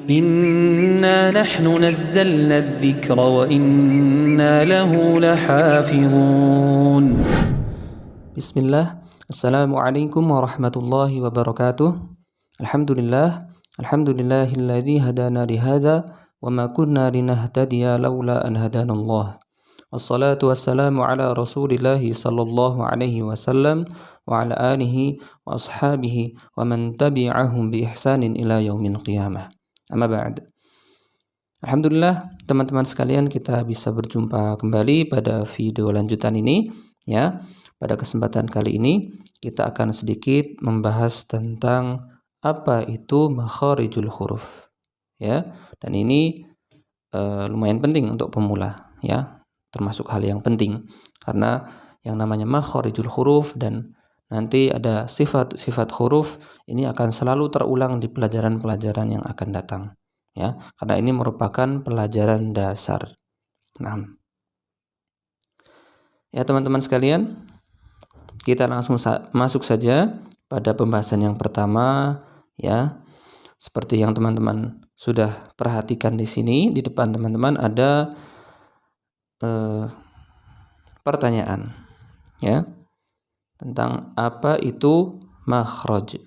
إنا نحن نزلنا الذكر وإنا له لحافظون. بسم الله. Assalamualaikum warahmatullahi wabarakatuh. Alhamdulillah. Alhamdulillahilladzi hadana lihada wa ma kunna linahtadiya laula an hadanallah. Wassalatu wassalamu ala Rasulillahi sallallahu alaihi wasallam wa ala alihi wa ashabihi wa man tabi'ahum bi ihsanin ila yaumil qiyamah. Amma ba'd. Alhamdulillah, teman-teman sekalian, kita bisa berjumpa kembali pada video lanjutan ini, ya. Pada kesempatan kali ini kita akan sedikit membahas tentang apa itu makharijul huruf, ya. Dan ini lumayan penting untuk pemula, ya. Termasuk hal yang penting karena yang namanya makharijul huruf dan nanti ada sifat-sifat huruf ini akan selalu terulang di pelajaran-pelajaran yang akan datang, ya. Karena ini merupakan pelajaran dasar. Nah, ya teman-teman sekalian, kita langsung masuk saja pada pembahasan yang pertama, ya. Seperti yang teman-teman sudah perhatikan di sini, di depan teman-teman ada pertanyaan, ya, tentang apa itu makhraj.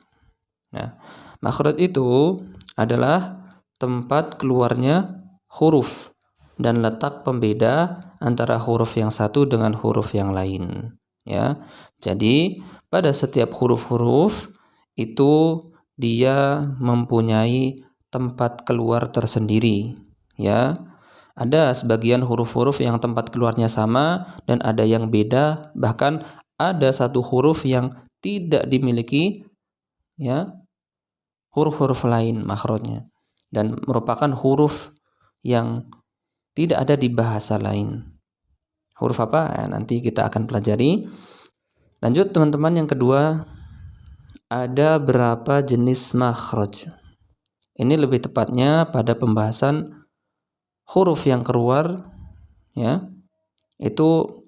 Nah, makhraj itu adalah tempat keluarnya huruf dan letak pembeda antara huruf yang satu dengan huruf yang lain, ya. Jadi pada setiap huruf-huruf itu dia mempunyai tempat keluar tersendiri, ya. Ada sebagian huruf-huruf yang tempat keluarnya sama dan ada yang beda, bahkan ada satu huruf yang tidak dimiliki, ya, huruf-huruf lain makhrajnya dan merupakan huruf yang tidak ada di bahasa lain. Huruf apa? Nanti kita akan pelajari. Lanjut teman-teman, yang kedua, ada berapa jenis makhraj. Ini lebih tepatnya pada pembahasan huruf yang keluar, ya, itu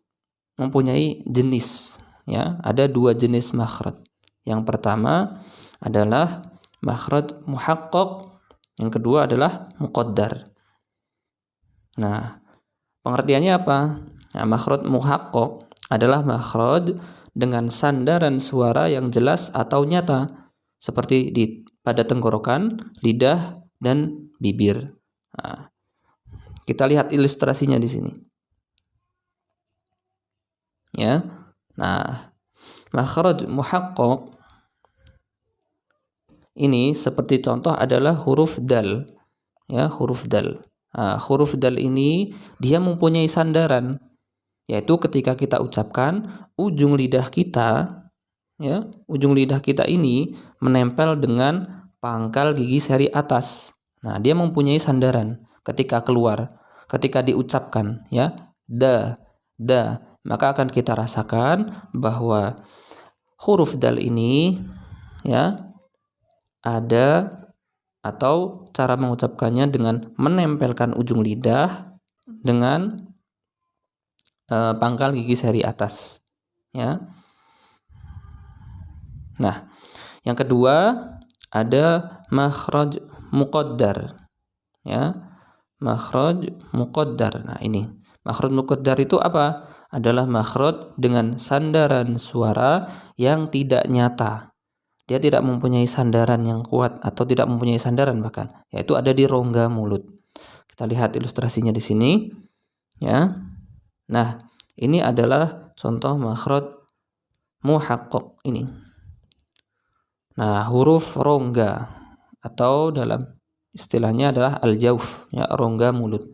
mempunyai jenis, ya. Ada dua jenis makhraj. Yang pertama adalah makhraj muhaqqaq, yang kedua adalah muqaddar. Nah, pengertiannya apa? Nah, makhraj muhaqqaq adalah makhraj dengan sandaran suara yang jelas atau nyata, seperti pada tenggorokan, lidah, dan bibir. Nah, kita lihat ilustrasinya di sini, ya. Nah, makhraj muhaqqaq ini seperti contoh adalah huruf dal, ya, huruf dal. Nah, huruf dal ini dia mempunyai sandaran, yaitu ketika kita ucapkan ujung lidah kita, ya, ujung lidah kita ini menempel dengan pangkal gigi seri atas. Nah, dia mempunyai sandaran ketika keluar, ketika diucapkan, ya, da, maka akan kita rasakan bahwa huruf dal ini, ya, ada atau cara mengucapkannya dengan menempelkan ujung lidah dengan pangkal gigi seri atas, ya. Nah, yang kedua ada makhraj muqaddar, ya. Makhraj muqaddar. Nah, ini makhraj muqaddar itu apa? Adalah makhraj dengan sandaran suara yang tidak nyata. Dia tidak mempunyai sandaran yang kuat atau tidak mempunyai sandaran bahkan, yaitu ada di rongga mulut. Kita lihat ilustrasinya di sini, ya. Nah, ini adalah contoh makhraj muhaqqaq ini. Nah, huruf rongga atau dalam istilahnya adalah al-jauf, ya, rongga mulut,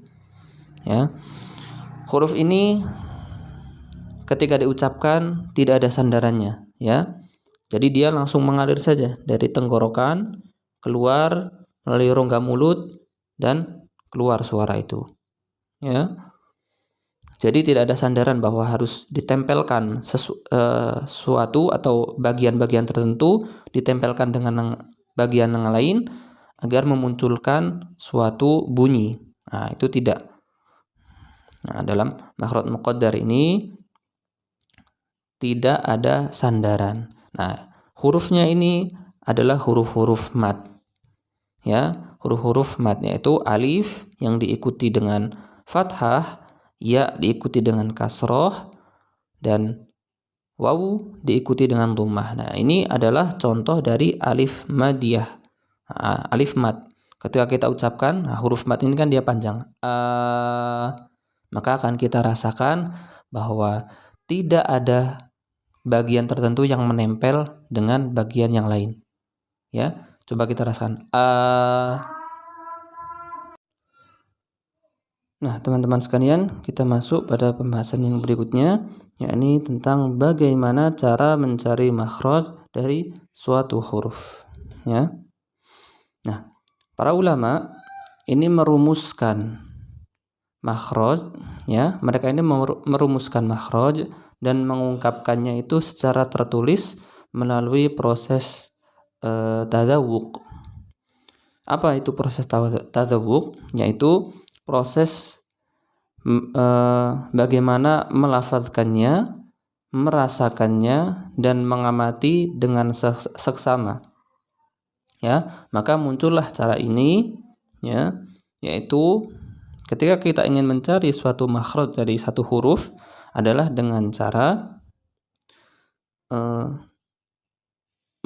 ya. Huruf ini ketika diucapkan tidak ada sandarannya, ya. Jadi dia langsung mengalir saja dari tenggorokan keluar melalui rongga mulut dan keluar suara itu, ya. Jadi tidak ada sandaran bahwa harus ditempelkan sesuatu atau bagian-bagian tertentu ditempelkan dengan bagian yang lain agar memunculkan suatu bunyi. Nah, itu tidak. Nah, dalam makhraj muqaddar ini tidak ada sandaran. Nah, hurufnya ini adalah huruf-huruf mad, ya. huruf-huruf mad, yaitu alif yang diikuti dengan fathah, ya diikuti dengan kasroh, dan wawu diikuti dengan dhammah. Nah, ini adalah contoh dari alif madiyah. Alif mad. Ketika kita ucapkan, huruf mad ini kan dia panjang. Maka akan kita rasakan bahwa tidak ada bagian tertentu yang menempel dengan bagian yang lain. Ya, coba kita rasakan. Nah, teman-teman sekalian, kita masuk pada pembahasan yang berikutnya, yakni tentang bagaimana cara mencari makhraj dari suatu huruf. Ya. Nah, para ulama ini merumuskan makhraj, ya. Mereka ini merumuskan makhraj dan mengungkapkannya itu secara tertulis melalui proses tadzawuq. Apa itu proses tadzawuq? Yaitu proses bagaimana melafadzkannya, merasakannya, dan mengamati dengan seksama. Ya, maka muncullah cara ini, ya, yaitu ketika kita ingin mencari suatu makhraj dari satu huruf adalah dengan cara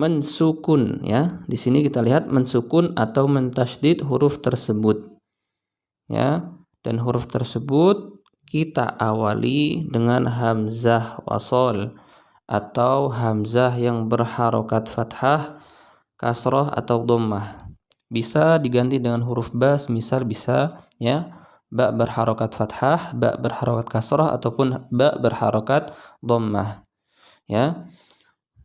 mensukun, ya. Di sini kita lihat mensukun atau mentasydid huruf tersebut. Ya, dan huruf tersebut kita awali dengan hamzah wasol atau hamzah yang berharokat fathah, kasroh atau dhammah. Bisa diganti dengan huruf ba, misal bisa, ya, ba berharokat fathah, ba berharokat kasroh, ataupun ba berharokat dhammah. Ya.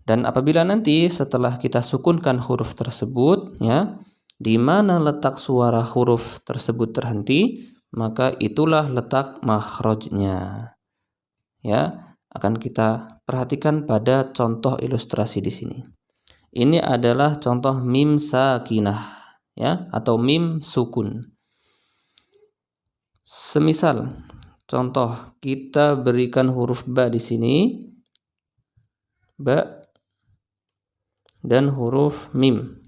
Dan apabila nanti setelah kita sukunkan huruf tersebut, ya, di mana letak suara huruf tersebut terhenti, maka itulah letak makhrajnya. Ya, akan kita perhatikan pada contoh ilustrasi di sini. Ini adalah contoh mim sakinah, ya, atau mim sukun. Semisal contoh kita berikan huruf ba di sini, ba dan huruf mim.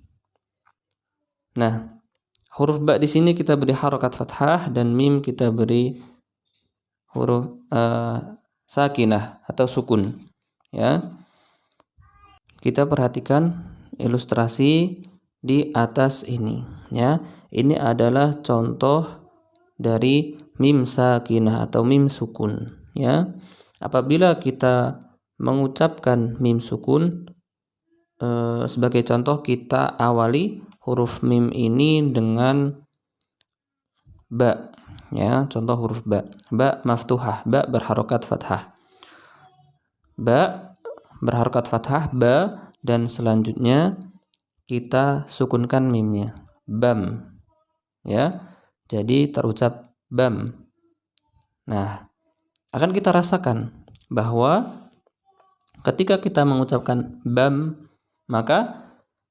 Nah, huruf ba di sini kita beri harokat fathah dan mim kita beri huruf sakinah atau sukun. Ya, kita perhatikan ilustrasi di atas ini. Ya, ini adalah contoh dari mim sakinah atau mim sukun. Ya, apabila kita mengucapkan mim sukun, sebagai contoh kita awali huruf mim ini dengan ba, ya, contoh huruf ba maftuhah, ba berharokat fathah, ba berharokat fathah, ba, dan selanjutnya kita sukunkan mimnya, bam, ya, jadi terucap bam. Nah, akan kita rasakan bahwa ketika kita mengucapkan bam, maka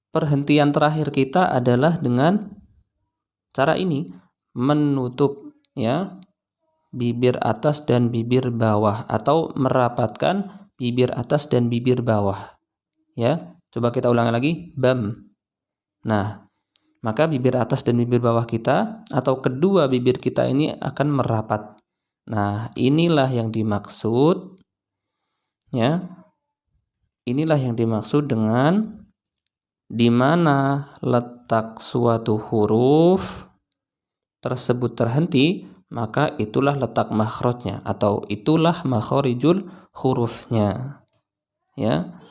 perhentian terakhir kita adalah dengan cara ini, menutup, ya, bibir atas dan bibir bawah, atau merapatkan bibir atas dan bibir bawah. Ya, coba kita ulangi lagi, bam. Nah, maka bibir atas dan bibir bawah kita atau kedua bibir kita ini akan merapat. Nah, inilah yang dimaksud, ya. Inilah yang dimaksud dengan di mana letak suatu huruf tersebut terhenti, maka itulah letak makhrajnya atau itulah makharijul hurufnya. Ya.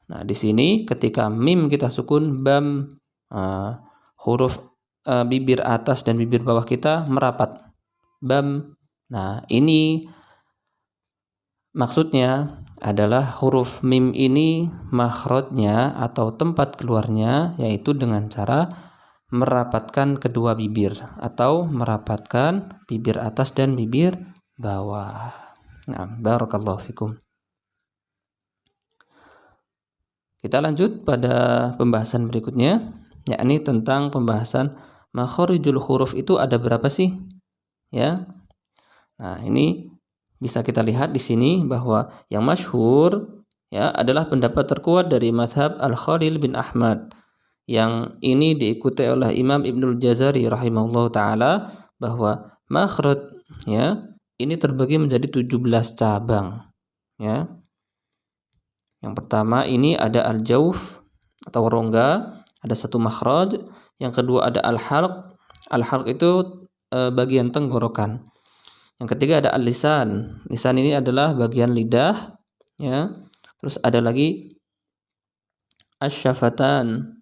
Nah, di sini ketika mim kita sukun, bam, huruf bibir atas dan bibir bawah kita merapat. Bam. Nah, ini maksudnya adalah huruf mim ini makhrajnya atau tempat keluarnya yaitu dengan cara merapatkan kedua bibir atau merapatkan bibir atas dan bibir bawah. Nah, barakallahu fikum. Kita lanjut pada pembahasan berikutnya, yakni tentang pembahasan makharijul huruf itu ada berapa sih? Ya. Nah, ini bisa kita lihat di sini bahwa yang masyhur, ya, adalah pendapat terkuat dari mazhab Al-Khalil bin Ahmad, yang ini diikuti oleh Imam Ibnul Jazari rahimahullah taala, bahwa makhraj ya ini terbagi menjadi 17 cabang ya. Yang pertama ini ada al-jauf atau rongga, ada satu makhraj. Yang kedua ada al-halq. Al-halq itu bagian tenggorokan. Yang ketiga ada al-lisan. Lisan ini adalah bagian lidah ya. Terus ada lagi asy-syafatan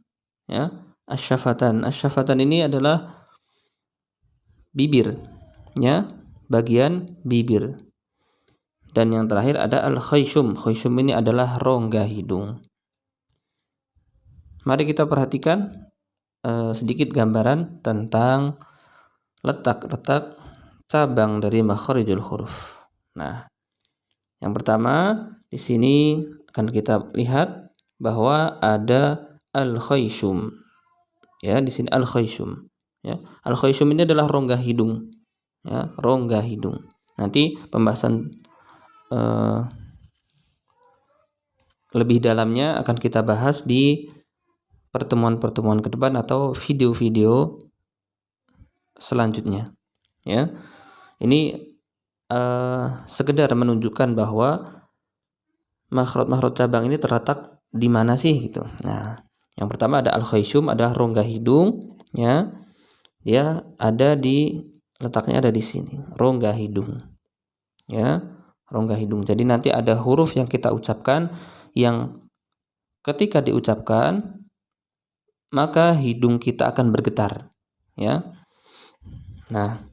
ya. Asy-syafatan. Asy-syafatan ini adalah bibir ya, bagian bibir. Dan yang terakhir ada al-khayshum. Khayshum ini adalah rongga hidung. Mari kita perhatikan sedikit gambaran tentang letak-letak cabang dari makhrijul huruf. Nah, yang pertama di sini akan kita lihat bahwa ada al-khayshum. Ya, di sini al-khayshum. Ya, al-khayshum ini adalah rongga hidung. Ya, rongga hidung. Nanti pembahasan lebih dalamnya akan kita bahas di pertemuan-pertemuan ke depan atau video-video selanjutnya. Ya, ini sekedar menunjukkan bahwa makhraj cabang ini terletak di mana sih gitu. Nah, yang pertama ada al-khayshum, ada rongga hidung, ya. Dia ada letaknya ada di sini, rongga hidung. Ya, rongga hidung. Jadi nanti ada huruf yang kita ucapkan yang ketika diucapkan maka hidung kita akan bergetar, ya. Nah,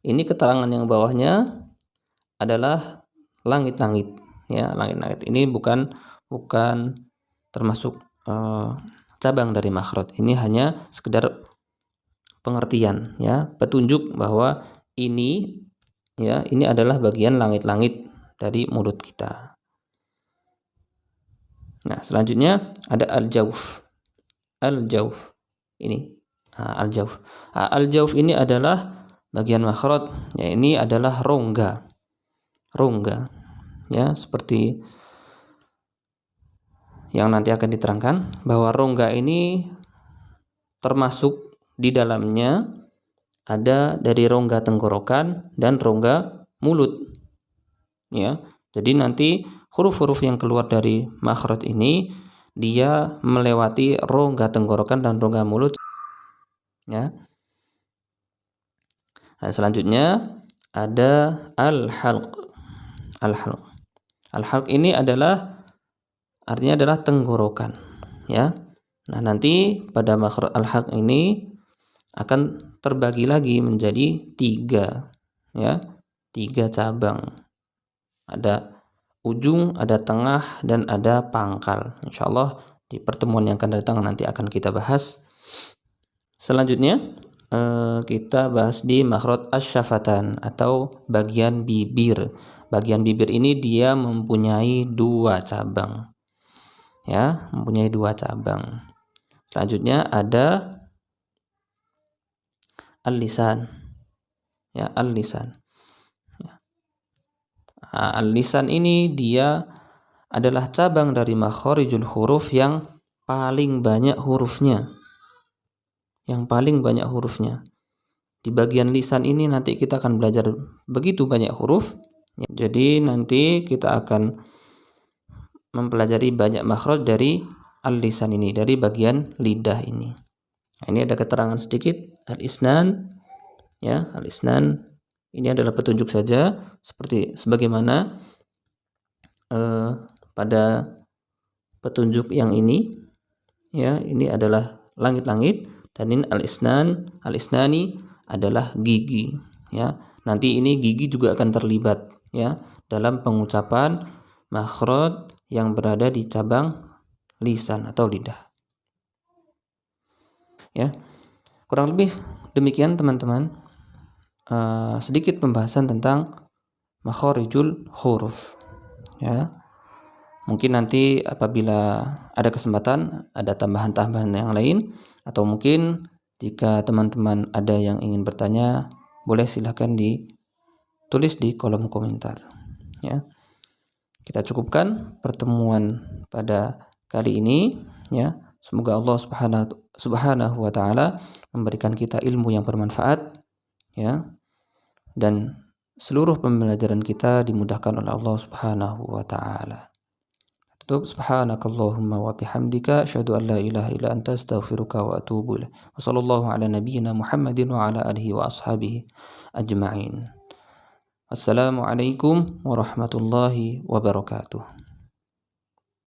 ini keterangan yang bawahnya adalah langit-langit, ya, langit-langit. Ini bukan termasuk cabang dari makhraj. Ini hanya sekedar pengertian, ya, petunjuk bahwa ini, ya, ini adalah bagian langit-langit dari mulut kita. Nah, selanjutnya ada al-jauf. Al-jauf ini, al-jauf. Al-jauf ini adalah bagian makhraj, ya, ini adalah rongga. Rongga, ya, seperti yang nanti akan diterangkan bahwa rongga ini termasuk di dalamnya ada dari rongga tenggorokan dan rongga mulut. Ya. Jadi nanti huruf-huruf yang keluar dari makhraj ini dia melewati rongga tenggorokan dan rongga mulut. Ya. Nah, selanjutnya ada al-halq. Al-halq. Al-halq ini artinya adalah tenggorokan, ya. Nah, nanti pada makhraj al-halq ini akan terbagi lagi menjadi 3, ya. 3 cabang. Ada ujung, ada tengah, dan ada pangkal. Insyaallah di pertemuan yang akan datang nanti akan kita bahas. Selanjutnya kita bahas di makhraj asy-syafatan atau bagian bibir. Bagian bibir ini dia mempunyai 2 cabang. Ya, mempunyai 2 cabang. Selanjutnya ada al-lisan. Ya, al-lisan. Ya. Al-lisan ini dia adalah cabang dari makhrijul huruf yang paling banyak hurufnya. Yang paling banyak hurufnya. Di bagian lisan ini nanti kita akan belajar begitu banyak huruf. Jadi nanti kita akan mempelajari banyak makhraj dari al-lisan ini, dari bagian lidah ini. Nah, ini ada keterangan sedikit al-isnan, ya, al-isnan ini adalah petunjuk saja sebagaimana pada petunjuk yang ini, ya, ini adalah langit-langit dan ini al-isnani adalah gigi, ya. Nanti ini gigi juga akan terlibat, ya, dalam pengucapan makhraj yang berada di cabang lisan atau lidah. Ya, kurang lebih demikian teman-teman, sedikit pembahasan tentang makhrijul huruf. Ya, mungkin nanti apabila ada kesempatan ada tambahan-tambahan yang lain, atau mungkin jika teman-teman ada yang ingin bertanya boleh silahkan ditulis di kolom komentar. Ya. Kita cukupkan pertemuan pada kali ini, ya. Semoga Allah Subhanahu wa taala memberikan kita ilmu yang bermanfaat, ya, dan seluruh pembelajaran kita dimudahkan oleh Allah Subhanahu wa taala. Tutup, subhanakallahumma wa bihamdika asyhadu an la ilaha illa anta astaghfiruka wa atubu ilaik. Wa sallallahu ala nabiyyina Muhammadin wa ala alihi wa ashabihi ajma'in. Assalamualaikum warahmatullahi wabarakatuh.